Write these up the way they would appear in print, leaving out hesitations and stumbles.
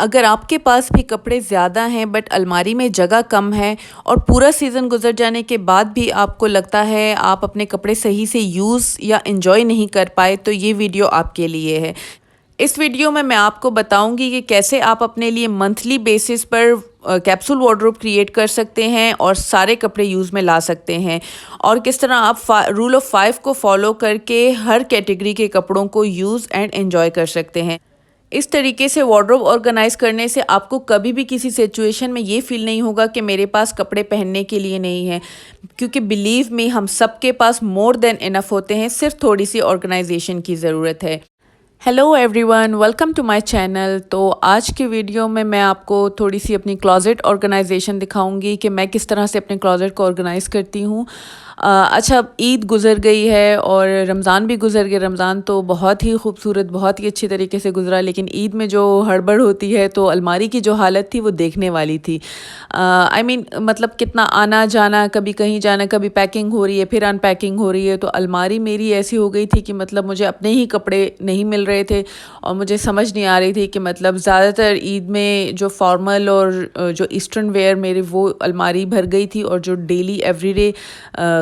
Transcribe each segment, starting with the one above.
अगर आपके पास भी कपड़े ज़्यादा हैं बट अलमारी में जगह कम है और पूरा सीज़न गुजर जाने के बाद भी आपको लगता है आप अपने कपड़े सही से यूज़ या एंजॉय नहीं कर पाए, तो ये वीडियो आपके लिए है। इस वीडियो में मैं आपको बताऊंगी कि कैसे आप अपने लिए मंथली बेसिस पर कैप्सूल वार्डरोब क्रिएट कर सकते हैं और सारे कपड़े यूज़ में ला सकते हैं, और किस तरह आप रूल ऑफ 5 को फॉलो करके हर कैटेगरी के कपड़ों को यूज़ एंड एंजॉय कर सकते हैं। इस तरीके से वार्डरोब ऑर्गेनाइज करने से आपको कभी भी किसी सिचुएशन में ये फील नहीं होगा कि मेरे पास कपड़े पहनने के लिए नहीं है, क्योंकि बिलीव मी, हम सबके पास मोर देन इनफ होते हैं, सिर्फ थोड़ी सी ऑर्गेनाइजेशन की ज़रूरत है। Hello everyone, welcome to my channel. तो आज की वीडियो में मैं आपको थोड़ी सी अपनी क्लोजेट ऑर्गेनाइजेशन दिखाऊंगी कि मैं किस तरह से अपने क्लोजेट को ऑर्गेनाइज़ करती हूँ। अच्छा, ईद गुज़र गई है और रमज़ान भी गुज़र गया। रमज़ान तो बहुत ही खूबसूरत, बहुत ही अच्छी तरीके से गुज़रा, लेकिन ईद में जो हड़बड़ होती है तो अलमारी की जो हालत थी वो देखने वाली थी। आई मीन मतलब कितना आना जाना, कभी कहीं जाना, कभी पैकिंग हो रही है फिर अनपैकिंग हो रही है, तो अलमारी मेरी ऐसी हो गई थी कि मतलब मुझे अपने ही कपड़े नहीं मिल रहे थे और मुझे समझ नहीं आ रही थी कि मतलब ज़्यादातर ईद में जो फॉर्मल और जो ईस्टर्न वेयर मेरे, वो अलमारी भर गई थी, और जो डेली एवरीडे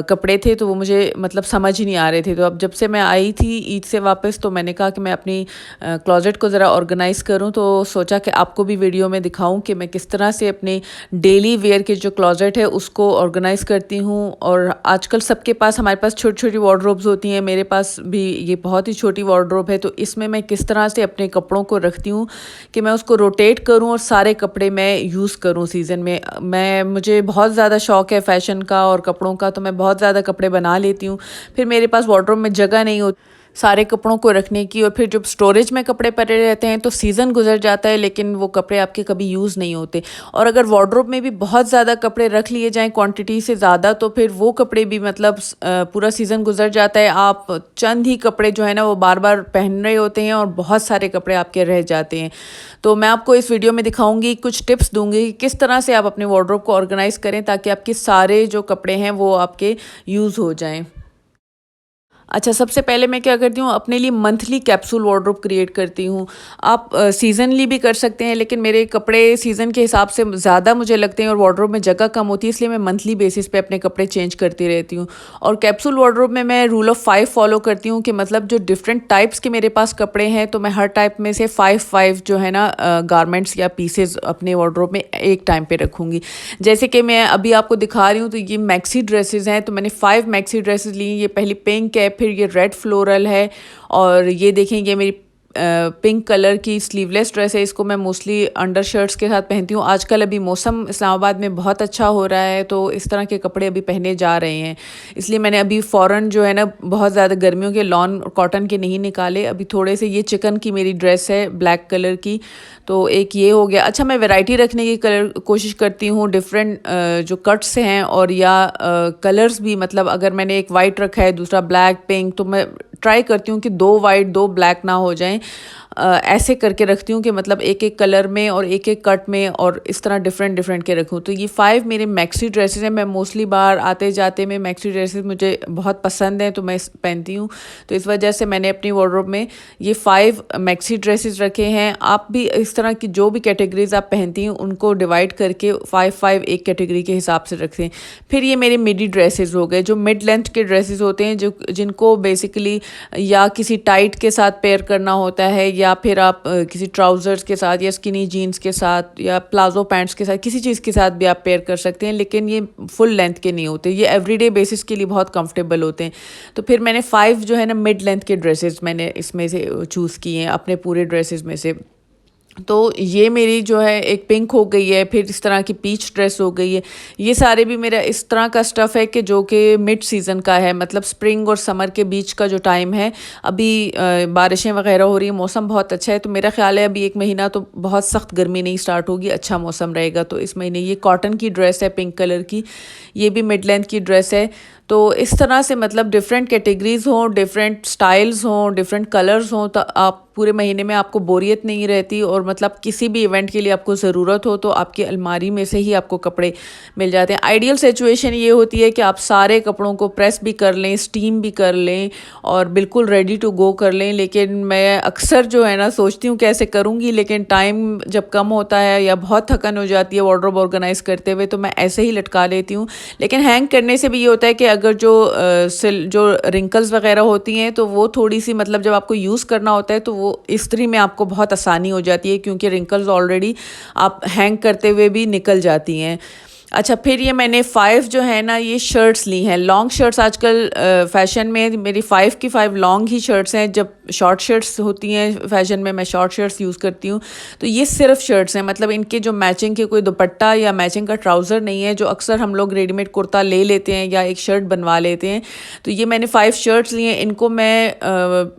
कपड़े थे तो वो मुझे मतलब समझ ही नहीं आ रहे थे। तो अब जब से मैं आई थी ईद से वापस, तो मैंने कहा कि मैं अपनी क्लोजेट को ज़रा ऑर्गेनाइज़ करूं, तो सोचा कि आपको भी वीडियो में दिखाऊं कि मैं किस तरह से अपने डेली वेयर के जो क्लोजेट है उसको ऑर्गेनाइज़ करती हूं। और आजकल सबके पास, हमारे पास छोटी छोटी वार्डरोब्स होती हैं, मेरे पास भी ये बहुत ही छोटी वार्डरोब है, तो इसमें मैं किस तरह से अपने कपड़ों को रखती हूँ कि मैं उसको रोटेट करूँ और सारे कपड़े मैं यूज़ करूँ सीज़न में। मुझे बहुत ज़्यादा शौक़ है फ़ैशन का और कपड़ों का, तो मैं बहुत ज़्यादा कपड़े बना लेती हूँ। फिर मेरे पास वार्डरोब में जगह नहीं होती सारे कपड़ों को रखने की, और फिर जब स्टोरेज में कपड़े पड़े रहते हैं तो सीज़न गुजर जाता है लेकिन वो कपड़े आपके कभी यूज़ नहीं होते। और अगर वार्डरोब में भी बहुत ज़्यादा कपड़े रख लिए जाएं क्वांटिटी से ज़्यादा, तो फिर वो कपड़े भी मतलब पूरा सीज़न गुजर जाता है, आप चंद ही कपड़े जो है ना वो बार बार पहन रहे होते हैं और बहुत सारे कपड़े आपके रह जाते हैं। तो मैं आपको इस वीडियो में दिखाऊंगी, कुछ टिप्स दूंगी कि किस तरह से आप अपने वार्डरोब को ऑर्गेनाइज़ करें ताकि आपके सारे जो कपड़े हैं वो आपके यूज़ हो जाएं। अच्छा, सबसे पहले मैं क्या करती हूँ, अपने लिए मंथली कैप्सूल वार्डरोब क्रिएट करती हूँ। आप सीज़नली भी कर सकते हैं, लेकिन मेरे कपड़े सीज़न के हिसाब से ज़्यादा मुझे लगते हैं और वार्डरोब में जगह कम होती है, इसलिए मैं मंथली बेसिस पे अपने कपड़े चेंज करती रहती हूँ। और कैप्सूल वार्डरोब में मैं रूल ऑफ 5 फॉलो करती हूँ कि मतलब जो डिफरेंट टाइप्स के मेरे पास कपड़े हैं, तो मैं हर टाइप में से 5 जो है ना गारमेंट्स या पीसेज अपने वार्डरोब में एक टाइम पे रखूँगी। जैसे कि मैं अभी आपको दिखा रही हूँ, तो ये मैक्सी ड्रेसेस हैं, तो मैंने 5 मैक्सी ड्रेसेस ली। ये पहली पिंक है, फिर ये रेड फ्लोरल है, और ये देखें ये मेरी पिंक कलर की स्लीवलेस ड्रेस है। इसको मैं मोस्टली अंडर शर्ट्स के साथ पहनती हूँ। आजकल अभी मौसम इस्लामाबाद में बहुत अच्छा हो रहा है, तो इस तरह के कपड़े अभी पहने जा रहे हैं, इसलिए मैंने अभी फ़ौरन जो है ना बहुत ज़्यादा गर्मियों के लॉन कॉटन के नहीं निकाले। अभी थोड़े से, ये चिकन की मेरी ड्रेस है ब्लैक कलर की, तो एक ये हो गया। अच्छा, मैं वैरायटी रखने की कोशिश करती हूँ, डिफरेंट जो कट्स हैं और या कलर्स भी, मतलब अगर मैंने एक वाइट रखा है दूसरा ब्लैक पिंक, तो मैं ट्राई करती हूँ कि 2 वाइट 2 ब्लैक ना हो जाएं। ऐसे करके रखती हूँ कि मतलब एक एक कलर में और एक एक कट में, और इस तरह डिफरेंट डिफरेंट के रखूँ। तो ये 5 मेरे मैक्सी ड्रेसेस हैं। मैं मोस्टली बाहर आते जाते में मैक्सी ड्रेसेस मुझे बहुत पसंद हैं, तो मैं पहनती हूँ। तो इस वजह से मैंने अपनी वार्डरोब में ये 5 मैक्सी ड्रेसेस रखे हैं। आप भी इस तरह की जो भी कैटेगरीज आप पहनती हैं उनको डिवाइड करके 5 एक कैटेगरी के हिसाब से रखते हैं। फिर ये मेरे मिडी ड्रेसेस हो गए, जो मिड लेंथ के ड्रेसेस होते हैं, जो जिनको बेसिकली या किसी टाइट के साथ पेयर करना होता है, या फिर आप किसी ट्राउज़र्स के साथ या स्किनी जीन्स के साथ या प्लाजो पैंट्स के साथ, किसी चीज़ के साथ भी आप पेयर कर सकते हैं, लेकिन ये फुल लेंथ के नहीं होते, ये एवरीडे बेसिस के लिए बहुत कंफर्टेबल होते हैं। तो फिर मैंने 5 जो है ना मिड लेंथ के ड्रेसेस मैंने इसमें से चूज़ किए हैं अपने पूरे ड्रेसेस में से। तो ये मेरी जो है एक पिंक हो गई है, फिर इस तरह की पीच ड्रेस हो गई है। ये सारे भी मेरा इस तरह का स्टफ़ है कि जो कि मिड सीज़न का है, मतलब स्प्रिंग और समर के बीच का जो टाइम है। अभी बारिशें वगैरह हो रही हैं, मौसम बहुत अच्छा है, तो मेरा ख्याल है अभी 1 महीना तो बहुत सख्त गर्मी नहीं स्टार्ट होगी, अच्छा मौसम रहेगा। तो इस महीने ये कॉटन की ड्रेस है पिंक कलर की, ये भी मिड लेंथ की ड्रेस है। तो इस तरह से मतलब डिफरेंट कैटेगरीज हों, डिफरेंट स्टाइल्स हों, डिफरेंट कलर्स हों, तो आप पूरे महीने में आपको बोरियत नहीं रहती। और मतलब किसी भी इवेंट के लिए आपको ज़रूरत हो तो आपकी अलमारी में से ही आपको कपड़े मिल जाते हैं। आइडियल सिचुएशन ये होती है कि आप सारे कपड़ों को प्रेस भी कर लें, स्टीम भी कर लें और बिल्कुल रेडी टू गो कर लें। लेकिन मैं अक्सर जो है ना सोचती हूँ कैसे करूँगी, लेकिन टाइम जब कम होता है या बहुत थकन हो जाती है वार्डरोब ऑर्गेनाइज करते हुए, तो मैं ऐसे ही लटका लेती हूँ। लेकिन हैंग करने से भी ये होता है कि अगर जो रिंकल्स वगैरह होती हैं तो वो थोड़ी सी मतलब जब आपको यूज़ करना होता है तो वो इस्त्री में आपको बहुत आसानी हो जाती है, क्योंकि रिंकल्स ऑलरेडी आप हैंग करते हुए भी निकल जाती हैं। अच्छा, फिर ये मैंने 5 जो है ना ये शर्ट्स ली हैं, लॉन्ग शर्ट्स आजकल फ़ैशन में मेरी 5 की 5 लॉन्ग ही शर्ट्स हैं। जब शॉर्ट शर्ट्स होती हैं फ़ैशन में, मैं शॉर्ट शर्ट्स यूज़ करती हूँ। तो ये सिर्फ शर्ट्स हैं, मतलब इनके जो मैचिंग के कोई दुपट्टा या मैचिंग का ट्राउज़र नहीं है, जो अक्सर हम लोग रेडीमेड कुर्ता ले लेते हैं या एक शर्ट बनवा लेते हैं। तो ये मैंने 5 शर्ट्स लिए हैं। इनको मैं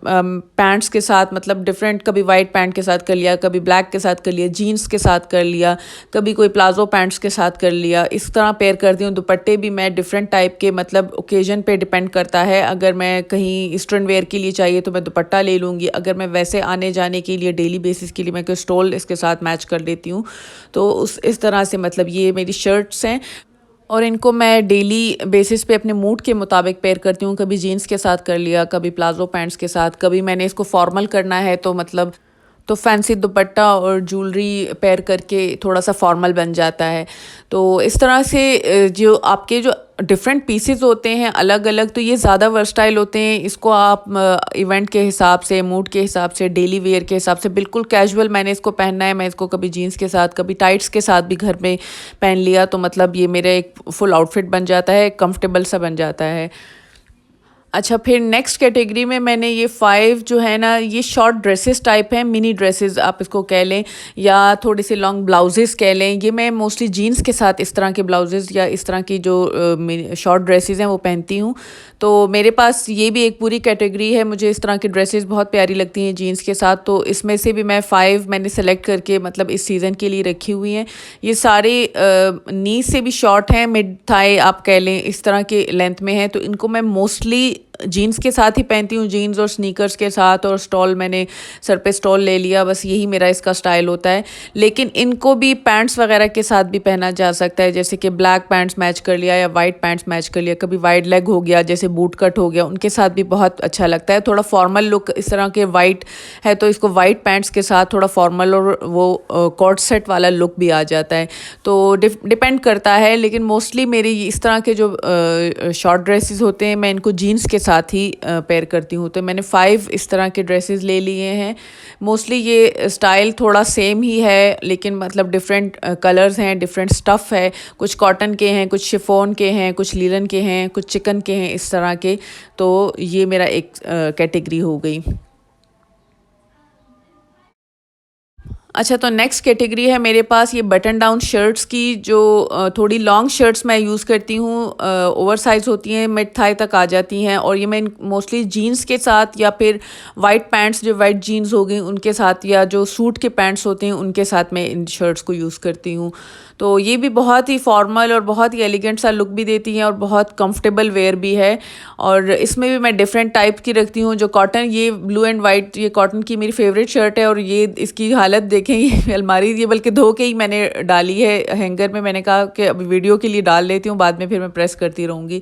पैंट्स के साथ मतलब डिफरेंट, कभी वाइट पैंट के साथ कर लिया, कभी ब्लैक के साथ कर लिया, जीन्स के साथ कर लिया, कभी कोई प्लाजो पैंट्स के साथ कर लिया, इस तरह पेयर करती हूँ। दुपट्टे भी मैं डिफरेंट टाइप के, मतलब ओकेजन पे डिपेंड करता है। अगर मैं कहीं ईस्टर्न वेयर के लिए चाहिए तो मैं दुपट्टा ले लूँगी, अगर मैं वैसे आने जाने के लिए डेली बेसिस के लिए मैं कोई स्टोल इसके साथ मैच कर लेती हूँ। तो इस तरह से मतलब ये मेरी शर्ट्स हैं और इनको मैं डेली बेसिस पे अपने मूड के मुताबिक पेयर करती हूँ। कभी जीन्स के साथ कर लिया, कभी प्लाजो पैंट्स के साथ, कभी मैंने इसको फॉर्मल करना है तो मतलब तो फैंसी दुपट्टा और ज्वेलरी पेयर करके थोड़ा सा फॉर्मल बन जाता है। तो इस तरह से जो आपके जो डिफरेंट पीसेस होते हैं अलग अलग, तो ये ज़्यादा वर्सटाइल होते हैं। इसको आप इवेंट के हिसाब से, मूड के हिसाब से, डेली वेयर के हिसाब से, बिल्कुल कैजुअल मैंने इसको पहनना है, मैं इसको कभी जीन्स के साथ, कभी टाइट्स के साथ भी घर में पहन लिया, तो मतलब ये मेरा एक फुल आउटफिट बन जाता है, कंफर्टेबल सा बन जाता है। अच्छा, फिर नेक्स्ट कैटेगरी में मैंने ये 5 जो है ना ये शॉर्ट ड्रेसेस टाइप हैं, मिनी ड्रेसेस आप इसको कह लें या थोड़ी सी लॉन्ग ब्लाउजेस कह लें। ये मैं मोस्टली जीन्स के साथ इस तरह के ब्लाउजेस या इस तरह की जो शॉर्ट ड्रेसेस हैं वो पहनती हूँ। तो मेरे पास ये भी एक पूरी कैटेगरी है, मुझे इस तरह की ड्रेसेस बहुत प्यारी लगती हैं जीन्स के साथ। तो इसमें से भी मैं 5 मैंने सेलेक्ट करके मतलब इस सीज़न के लिए रखी हुई हैं। ये सारे नी से भी शॉर्ट हैं, मिड थाई आप कह लें, इस तरह के लेंथ में हैं। तो इनको मैं मोस्टली जीन्स के साथ ही पहनती हूँ, जीन्स और स्नीकर्स के साथ, और स्टॉल मैंने सर पे स्टॉल ले लिया, बस यही मेरा इसका स्टाइल होता है। लेकिन इनको भी पैंट्स वगैरह के साथ भी पहना जा सकता है, जैसे कि ब्लैक पैंट्स मैच कर लिया या वाइट पैंट्स मैच कर लिया, कभी वाइड लेग हो गया, जैसे बूट कट हो गया, उनके साथ भी बहुत अच्छा लगता है। थोड़ा फॉर्मल लुक इस तरह के वाइट है तो इसको वाइट पैंट्स के साथ थोड़ा फॉर्मल और वो कॉर्ड सेट वाला लुक भी आ जाता है। तो डिपेंड करता है, लेकिन मोस्टली मेरी इस तरह के जो शॉर्ट ड्रेसेस होते हैं मैं इनको जीन्स के साथ ही पेयर करती हूँ। तो मैंने 5 इस तरह के ड्रेसेस ले लिए हैं। मोस्टली ये स्टाइल थोड़ा सेम ही है, लेकिन मतलब डिफरेंट कलर्स हैं, डिफरेंट स्टफ़ है, कुछ कॉटन के हैं, कुछ शिफॉन के हैं, कुछ लीलन के हैं, कुछ चिकन के हैं, इस तरह के। तो ये मेरा एक कैटेगरी हो गई। अच्छा, तो नेक्स्ट कैटेगरी है मेरे पास ये बटन डाउन शर्ट्स की, जो थोड़ी लॉन्ग शर्ट्स मैं यूज़ करती हूँ, ओवर साइज़ होती हैं, मिड थाई तक आ जाती हैं, और ये मैं मोस्टली जीन्स के साथ या फिर वाइट पैंट्स, जो वाइट जीन्स हो गई उनके साथ, या जो सूट के पैंट्स होते हैं उनके साथ मैं इन शर्ट्स को यूज़ करती हूँ। तो ये भी बहुत ही फॉर्मल और बहुत ही एलिगेंट सा लुक भी देती हैं और बहुत कंफर्टेबल वेयर भी है। और इसमें भी मैं डिफरेंट टाइप की रखती हूँ। जो कॉटन, ये ब्लू एंड वाइट, ये कॉटन की मेरी फेवरेट शर्ट है, और ये इसकी हालत देखें, ये अलमारी, ये बल्कि धो के ही मैंने डाली है हैंगर में। मैंने कहा कि अभी वीडियो के लिए डाल लेती हूँ, बाद में फिर मैं प्रेस करती रहूँगी।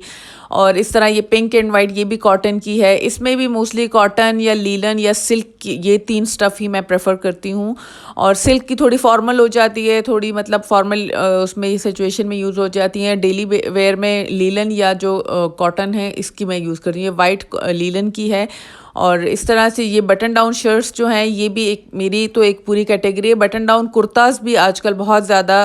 और इस तरह ये पिंक एंड वाइट, ये भी कॉटन की है। इसमें भी मोस्टली कॉटन या लीलन या सिल्क की, ये 3 स्टफ़ ही मैं प्रेफर करती हूँ। और सिल्क की थोड़ी फॉर्मल हो जाती है, थोड़ी मतलब फॉर्मल उसमें ये सिचुएशन में यूज़ हो जाती हैं। डेली वेयर में लीलन या जो कॉटन है इसकी मैं यूज़ कर रही हूँ, वाइट लीलन की है। और इस तरह से ये बटन डाउन शर्ट्स जो हैं ये भी एक मेरी तो एक पूरी कैटेगरी है। बटन डाउन कुर्ताज़ भी आजकल बहुत ज़्यादा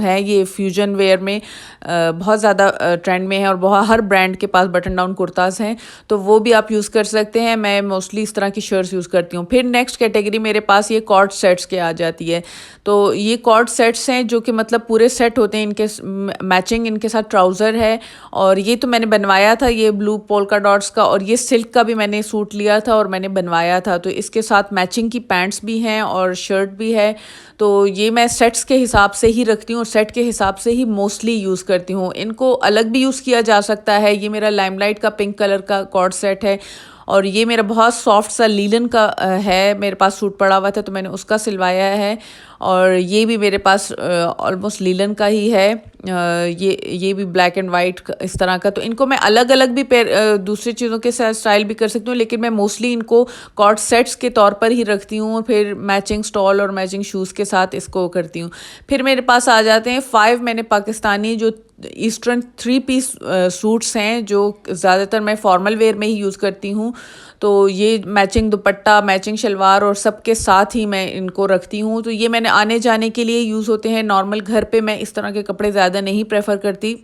है, ये फ्यूजन वेयर में बहुत ज़्यादा ट्रेंड में है, और बहुत हर ब्रांड के पास बटन डाउन कुर्ताज़ हैं, तो वो भी आप यूज़ कर सकते हैं। मैं मोस्टली इस तरह की शर्ट्स यूज़ करती हूँ। फिर नेक्स्ट कैटेगरी मेरे पास ये कॉर्ड सेट्स के आ जाती है। तो ये कॉर्ड सेट्स हैं जो कि मतलब पूरे सेट होते हैं, इनके मैचिंग इनके साथ ट्राउज़र है, और ये तो मैंने बनवाया था, ये ब्लू पोल्का डॉट्स का, और ये सिल्क का भी मैंने सूट लिया था और मैंने बनवाया था, तो इसके साथ मैचिंग की पैंट्स भी हैं और शर्ट भी है। तो ये मैं सेट्स के हिसाब से ही रखती हूँ और सेट के हिसाब से ही मोस्टली यूज़ करती हूँ। इनको अलग भी यूज़ किया जा सकता है। ये मेरा लाइमलाइट का पिंक कलर का कॉर्ड सेट है और ये मेरा बहुत सॉफ्ट सा लीलन का है। मेरे पास सूट पड़ा हुआ था तो मैंने उसका सिलवाया है और ये भी मेरे पास ऑलमोस्ट लीलन का ही है। ये भी ब्लैक एंड वाइट इस तरह का। तो इनको मैं अलग अलग भी दूसरी चीज़ों के साथ स्टाइल भी कर सकती हूँ, लेकिन मैं मोस्टली इनको कॉर्ड सेट्स के तौर पर ही रखती हूँ। फिर मैचिंग स्टॉल और मैचिंग शूज़ के साथ इसको करती हूँ। फिर मेरे पास आ जाते हैं 5 मैंने पाकिस्तानी जो ईस्टर्न 3 पीस सूट्स हैं जो ज़्यादातर मैं फॉर्मल वेयर में ही यूज़ करती हूँ। तो ये मैचिंग दुपट्टा, मैचिंग शलवार और सबके साथ ही मैं इनको रखती हूँ। तो ये मैंने आने जाने के लिए यूज़ होते हैं। नॉर्मल घर पे मैं इस तरह के कपड़े ज़्यादा नहीं प्रेफर करती।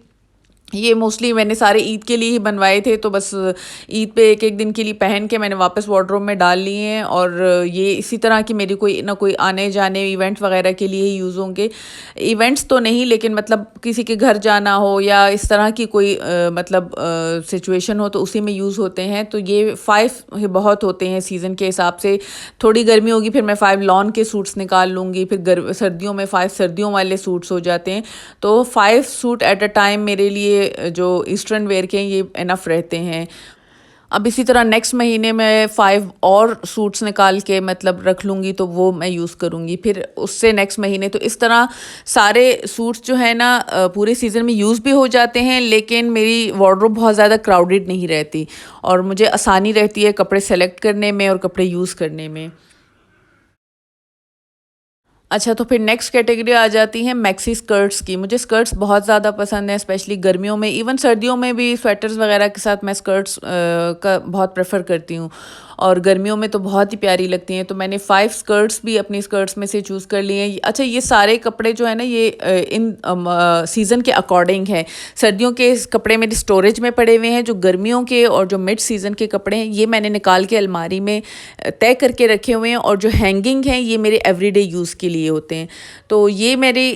ये मोस्टली मैंने सारे ईद के लिए ही बनवाए थे, तो बस ईद पे एक एक दिन के लिए पहन के मैंने वापस वार्डरोब में डाल लिए हैं। और ये इसी तरह की मेरी कोई ना कोई आने जाने इवेंट वगैरह के लिए ही यूज़ होंगे। इवेंट्स तो नहीं, लेकिन मतलब किसी के घर जाना हो या इस तरह की कोई मतलब सिचुएशन हो तो उसी में यूज़ होते हैं। तो ये 5 बहुत होते हैं सीज़न के हिसाब से। थोड़ी गर्मी होगी फिर मैं 5 लॉन के सूट्स निकाल लूँगी, फिर सर्दियों में 5 सर्दियों वाले सूट्स हो जाते हैं। तो 5 सूट एट अ टाइम मेरे लिए जो ईस्टर्न वेयर के हैं ये इनफ रहते हैं। अब इसी तरह नेक्स्ट महीने में 5 और सूट्स निकाल के मतलब रख लूँगी, तो वो मैं यूज़ करूँगी फिर उससे नेक्स्ट महीने। तो इस तरह सारे सूट्स जो है ना पूरे सीज़न में यूज़ भी हो जाते हैं, लेकिन मेरी वार्डरोब बहुत ज़्यादा क्राउडेड नहीं रहती और मुझे आसानी रहती है कपड़े सेलेक्ट करने में और कपड़े यूज़ करने में। अच्छा, तो फिर नेक्स्ट कैटेगरी आ जाती है मैक्सी स्कर्ट्स की। मुझे स्कर्ट्स बहुत ज़्यादा पसंद है, स्पेशली गर्मियों में। इवन सर्दियों में भी स्वेटर्स वगैरह के साथ मैं स्कर्ट्स का बहुत प्रेफर करती हूँ और गर्मियों में तो बहुत ही प्यारी लगती हैं। तो मैंने 5 स्कर्ट्स भी अपनी स्कर्ट्स में से चूज़ कर लिए हैं। अच्छा, ये सारे कपड़े जो है ना ये इन सीज़न के अकॉर्डिंग है। सर्दियों के कपड़े मेरे स्टोरेज में पड़े हुए हैं। जो गर्मियों के और जो मिड सीज़न के कपड़े हैं ये मैंने निकाल के अलमारी में तय करके रखे हुए हैं और जो हैंगिंग हैं ये मेरे एवरीडे यूज़ के लिए होते हैं। तो ये मेरी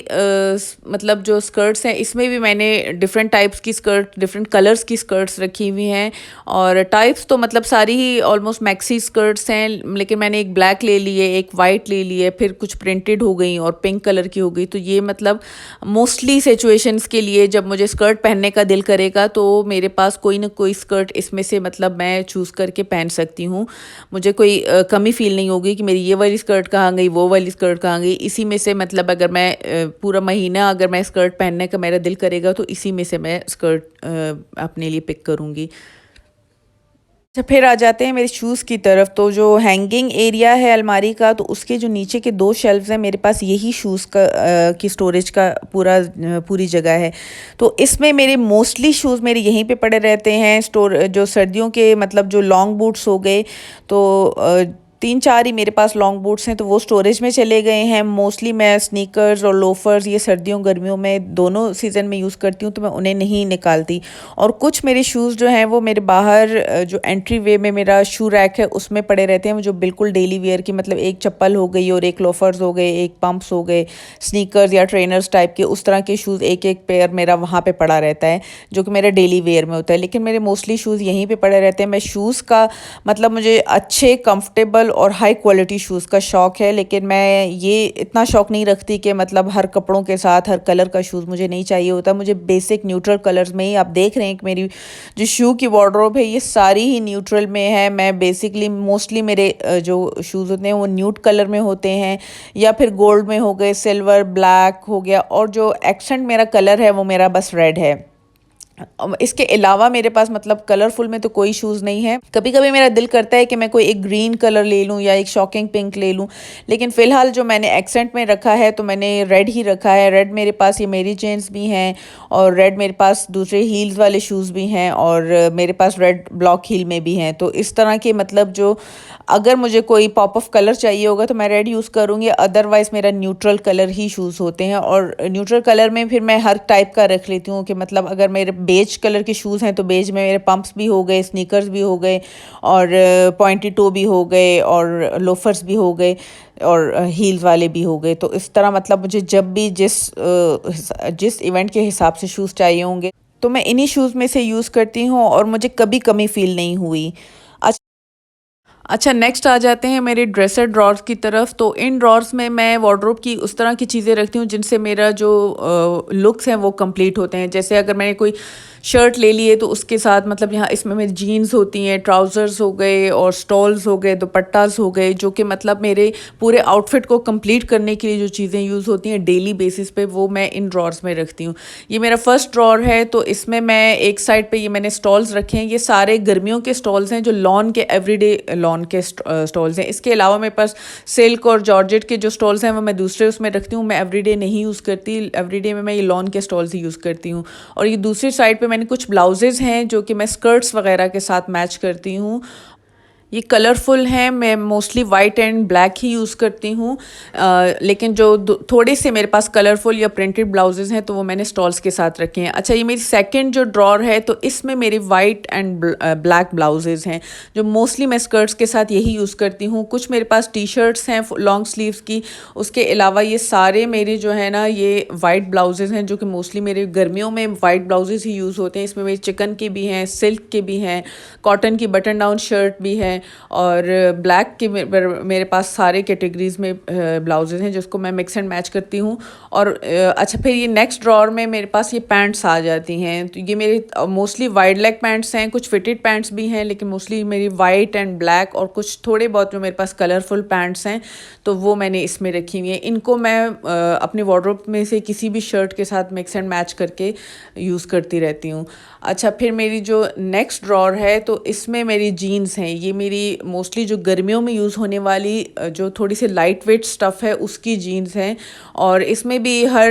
मतलब जो स्कर्ट्स हैं इसमें भी मैंने डिफरेंट टाइप्स की स्कर्ट, डिफरेंट कलर्स की स्कर्ट्स रखी हुई हैं और टाइप्स तो मतलब सारी ही ऑलमोस्ट मैक्सी स्कर्ट्स हैं। लेकिन मैंने एक ब्लैक ले ली है, एक वाइट ले ली है, फिर कुछ प्रिंटेड हो गई और पिंक कलर की हो गई। तो ये मतलब मोस्टली सिचुएशंस के लिए जब मुझे स्कर्ट पहनने का दिल करेगा तो मेरे पास कोई ना कोई स्कर्ट इसमें से मतलब मैं चूज़ करके पहन सकती हूँ। मुझे कोई कमी फील नहीं होगी कि मेरी ये वाली स्कर्ट कहाँ गई, वो वाली स्कर्ट कहाँ गई। इसी में से मतलब अगर मैं पूरा महीना अगर मैं स्कर्ट पहनने का मेरा दिल करेगा तो इसी में से मैं स्कर्ट अपने लिए पिक करूँगी। अच्छा, फिर आ जाते हैं मेरे शूज़ की तरफ। तो जो हैंगिंग एरिया है अलमारी का, तो उसके जो नीचे के 2 शेल्फ्स हैं मेरे पास यही शूज़ का की स्टोरेज का पूरी जगह है। तो इसमें मेरे मोस्टली शूज़ मेरे यहीं पे पड़े रहते हैं। जो सर्दियों के मतलब जो लॉन्ग बूट्स हो गए, तो 3-4 ही मेरे पास लॉन्ग बूट्स हैं तो वो स्टोरेज में चले गए हैं। मोस्टली मैं स्नीकर्स और लोफर्स ये सर्दियों गर्मियों में दोनों सीज़न में यूज़ करती हूँ, तो मैं उन्हें नहीं निकालती। और कुछ मेरे शूज़ जो हैं वो मेरे बाहर जो एंट्री वे में मेरा शू रैक है उसमें पड़े रहते हैं, जो बिल्कुल डेली वेयर की, मतलब एक चप्पल हो गई और एक लोफर्स हो गए, एक पम्प्स हो गए, स्नीकर्स या ट्रेनर्स टाइप के, उस तरह के शूज़ एक एक पेयर मेरा वहाँ पे पड़ा रहता है जो कि मेरा डेली वेयर में होता है। लेकिन मेरे मोस्टली शूज़ यहीं पे पड़े रहते हैं। मैं शूज़ का मतलब मुझे अच्छे कंफर्टेबल और हाई क्वालिटी शूज़ का शौक़ है, लेकिन मैं ये इतना शौक़ नहीं रखती कि मतलब हर कपड़ों के साथ हर कलर का शूज़ मुझे नहीं चाहिए होता। मुझे बेसिक न्यूट्रल कलर्स में ही, आप देख रहे हैं कि मेरी जो शू की वार्डरोब है ये सारी ही न्यूट्रल में है। मैं बेसिकली मोस्टली मेरे जो शूज़ होते हैं वो न्यूट कलर में होते हैं या फिर गोल्ड में हो गए, सिल्वर, ब्लैक हो गया, और जो एक्सेंट मेरा कलर है वो मेरा बस रेड है। इसके अलावा मेरे पास मतलब कलरफुल में तो कोई शूज़ नहीं है। कभी कभी मेरा दिल करता है कि मैं कोई एक ग्रीन कलर ले लूँ या एक शॉकिंग पिंक ले लूँ, लेकिन फ़िलहाल जो मैंने एक्सेंट में रखा है तो मैंने रेड ही रखा है। रेड मेरे पास ये मेरी जेन्स भी हैं और रेड मेरे पास दूसरे हील्स वाले शूज़ भी हैं और मेरे पास रेड ब्लॉक हील में भी हैं। तो इस तरह के मतलब जो अगर मुझे कोई पॉप ऑफ कलर चाहिए होगा तो मैं रेड यूज़ करूँगी, अदरवाइज़ मेरा न्यूट्रल कलर ही शूज़ होते हैं। और न्यूट्रल कलर में फिर मैं हर टाइप का रख लेती हूँ कि मतलब अगर मेरे बेज कलर के शूज़ हैं तो बेज में मेरे पम्प्स भी हो गए, स्नीकर्स भी हो गए और पॉइंटी टो भी हो गए और लोफर्स भी हो गए और हील्स वाले भी हो गए। तो इस तरह मतलब मुझे जब भी जिस इवेंट के हिसाब से शूज़ चाहिए होंगे तो मैं इन्हीं शूज़ में से यूज़ करती हूँ और मुझे कभी कमी फ़ील नहीं हुई। अच्छा, नेक्स्ट आ जाते हैं मेरे ड्रेसर ड्रॉर्स की तरफ। तो इन ड्रॉर्स में मैं वार्डरोब की उस तरह की चीज़ें रखती हूँ जिनसे मेरा जो लुक्स हैं वो कंप्लीट होते हैं। जैसे अगर मैंने कोई शर्ट ले ली है तो उसके साथ मतलब यहाँ इसमें मेरी जीन्स होती हैं, ट्राउज़र्स हो गए और स्टॉल्स हो गए, दुपट्टास हो गए, जो कि मतलब मेरे पूरे आउटफिट को कंप्लीट करने के लिए जो चीज़ें यूज़ होती हैं डेली बेसिस पे, वो मैं इन ड्रॉर्स में रखती हूँ। ये मेरा फर्स्ट ड्रॉर है, तो इसमें मैं एक साइड पे ये मैंने स्टॉल्स रखे हैं। ये सारे गर्मियों के स्टॉल्स हैं जो लॉन के एवरीडे लॉन के स्टॉल्स हैं। इसके अलावा मेरे पास सिल्क और जॉर्जेट के जो स्टॉल्स हैं वो मैं दूसरे उसमें रखती हूँ। मैं एवरीडे नहीं यूज़ करती, एवरीडे में मैं ये लॉन के स्टॉल्स ही यूज़ करती हूँ। और ये दूसरी साइड पे मैंने कुछ ब्लाउजेज़ हैं जो कि मैं स्कर्ट्स वगैरह के साथ मैच करती हूँ। ये कलरफुल हैं, मैं mostly white and black he use करती हूँ। लेकिन जो थोड़े से मेरे पास कलरफुल या प्रिंटेड ब्लाउजेज़ हैं तो वो मैंने स्टॉल्स के साथ रखे हैं। अच्छा, ये मेरी सेकंड जो ड्रॉर है तो इसमें मेरे वाइट एंड ब्लैक ब्लाउजेज़ हैं जो मोस्टली मैं स्कर्ट्स के साथ यही यूज़ करती हूँ। कुछ मेरे पास टी शर्ट्स हैं लॉन्ग स्लीव्स की, उसके अलावा ये सारे मेरे जो है ना ये वाइट ब्लाउजेज़ हैं जो कि मोस्टली मेरे गर्मियों में वाइट ब्लाउजेज़ ही यूज़ होते हैं। इसमें मेरे चिकन के भी हैं, सिल्क के भी हैं, कॉटन की बटन डाउन शर्ट भी है और ब्लैक के मेरे पास सारे कैटेगरीज में ब्लाउजेज़ हैं जिसको मैं मिक्स एंड मैच करती हूँ। और अच्छा, फिर ये नेक्स्ट ड्रॉर में मेरे पास ये पैंट्स आ जाती हैं। तो ये मेरे मोस्टली वाइड लेग पैंट्स हैं, कुछ फिटेड पैंट्स भी हैं, लेकिन मोस्टली मेरी वाइट एंड ब्लैक और कुछ थोड़े बहुत जो मेरे पास कलरफुल पैंट्स हैं तो वो मैंने इसमें रखी हुई हैं। इनको मैं अपने वार्डरोब में से किसी भी शर्ट के साथ मिक्स एंड मैच करके यूज़ करती रहती हूँ। अच्छा, फिर मेरी जो नेक्स्ट ड्रॉर है तो इसमें मेरी जीन्स हैं। ये मेरी मोस्टली जो गर्मियों में यूज़ होने वाली जो थोड़ी सी लाइट वेट स्टफ़ है उसकी जीन्स हैं। और इसमें भी हर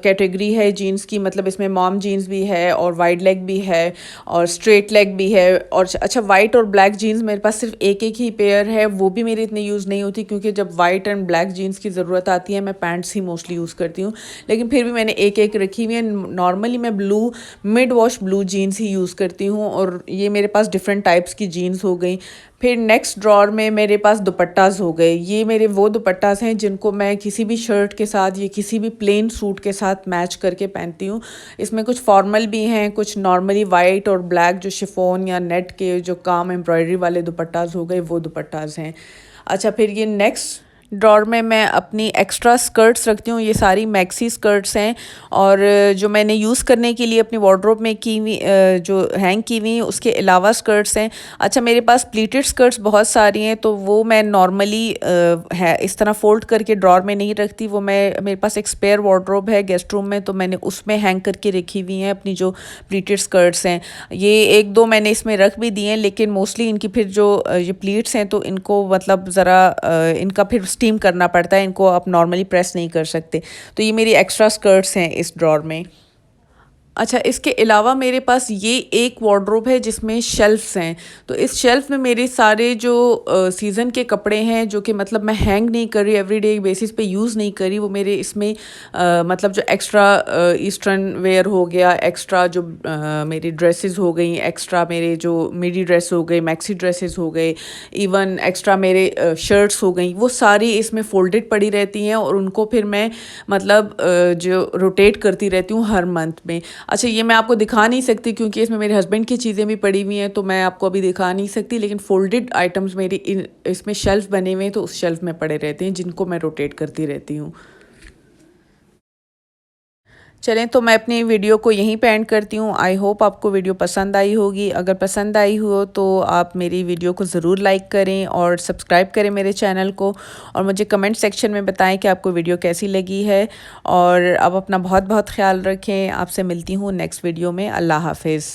कैटेगरी है जीन्स की, मतलब इसमें मॉम जीन्स भी है और वाइड लेग भी है और स्ट्रेट लेग भी है। और अच्छा, वाइट और ब्लैक जीन्स मेरे पास सिर्फ एक एक ही पेयर है, वो भी मेरी इतनी यूज़ नहीं होती क्योंकि जब वाइट एंड ब्लैक जीन्स की ज़रूरत आती है मैं पैंट्स ही मोस्टली यूज़ करती हूँ। लेकिन फिर भी मैंने एक एक रखी हुई है। नॉर्मली मैं blue mid wash blue jeans ही यूज़ करती हूँ और ये मेरे पास डिफरेंट टाइप्स की जीन्स हो गई। फिर नेक्स्ट ड्रॉर में मेरे पास दुपट्टास हो गए। ये मेरे वो दुपट्टास हैं जिनको मैं किसी भी शर्ट के साथ या किसी भी प्लेन सूट के साथ मैच करके पहनती हूँ। इसमें कुछ फॉर्मल भी हैं, कुछ नॉर्मली वाइट और ब्लैक जो शिफॉन या नेट के जो काम एम्ब्रॉयडरी वाले दुपट्टास हो गए वो दुपट्टास हैं। अच्छा, फिर ये नेक्स्ट ड्रॉर में मैं अपनी एक्स्ट्रा स्कर्ट्स रखती हूँ। ये सारी मैक्सी स्कर्ट्स हैं और जो मैंने यूज़ करने के लिए अपनी वार्डरोब में की हुई जो हैंग की हुई उसके अलावा स्कर्ट्स हैं। अच्छा, मेरे पास प्लीटेड स्कर्ट्स बहुत सारी हैं तो वो मैं नॉर्मली है इस तरह फोल्ड करके ड्रॉर में नहीं रखती। वो मेरे पास एक स्पेयर वार्डरोब है गेस्ट रूम में, तो मैंने उसमें हैंग करके रखी हुई हैं अपनी जो प्लीटेड स्कर्ट्स हैं। ये एक दो मैंने इसमें रख भी दिए हैं, लेकिन मोस्टली इनकी फिर जो ये प्लीट्स हैं तो इनको मतलब ज़रा इनका फिर स्टीम करना पड़ता है, इनको आप नॉर्मली प्रेस नहीं कर सकते। तो ये मेरी एक्स्ट्रा स्कर्ट्स हैं इस ड्रॉर में। अच्छा, इसके अलावा मेरे पास ये एक वार्डरोब है जिसमें शेल्फ्स हैं। तो इस शेल्फ में मेरे सारे जो सीज़न के कपड़े हैं जो कि मतलब मैं हैंग नहीं कर रही, एवरीडे बेसिस पे यूज़ नहीं करी, वो मेरे इसमें मतलब जो एक्स्ट्रा ईस्टर्न वेयर हो गया, एक्स्ट्रा जो मेरी ड्रेसेस हो गई, एक्स्ट्रा मेरे जो मिडी ड्रेस हो गई, मैक्सी ड्रेसेस हो गए, इवन एक्स्ट्रा मेरे शर्ट्स हो गई, वो सारी इसमें फोल्डेड पड़ी रहती हैं और उनको फिर मैं मतलब जो रोटेट करती रहती हूँ हर मंथ में। अच्छा, ये मैं आपको दिखा नहीं सकती क्योंकि इसमें मेरे हस्बैंड की चीज़ें भी पड़ी हुई हैं तो मैं आपको अभी दिखा नहीं सकती, लेकिन फोल्डेड आइटम्स मेरी इसमें शेल्फ बने हुए हैं तो उस शेल्फ में पड़े रहते हैं जिनको मैं रोटेट करती रहती हूँ। चलें, तो मैं अपनी वीडियो को यहीं पे एंड करती हूँ। आई होप आपको वीडियो पसंद आई होगी। अगर पसंद आई हो तो आप मेरी वीडियो को ज़रूर लाइक करें और सब्सक्राइब करें मेरे चैनल को, और मुझे कमेंट सेक्शन में बताएं कि आपको वीडियो कैसी लगी है। और अब अपना बहुत बहुत ख्याल रखें। आपसे मिलती हूँ नेक्स्ट वीडियो में। अल्लाह हाफिज़।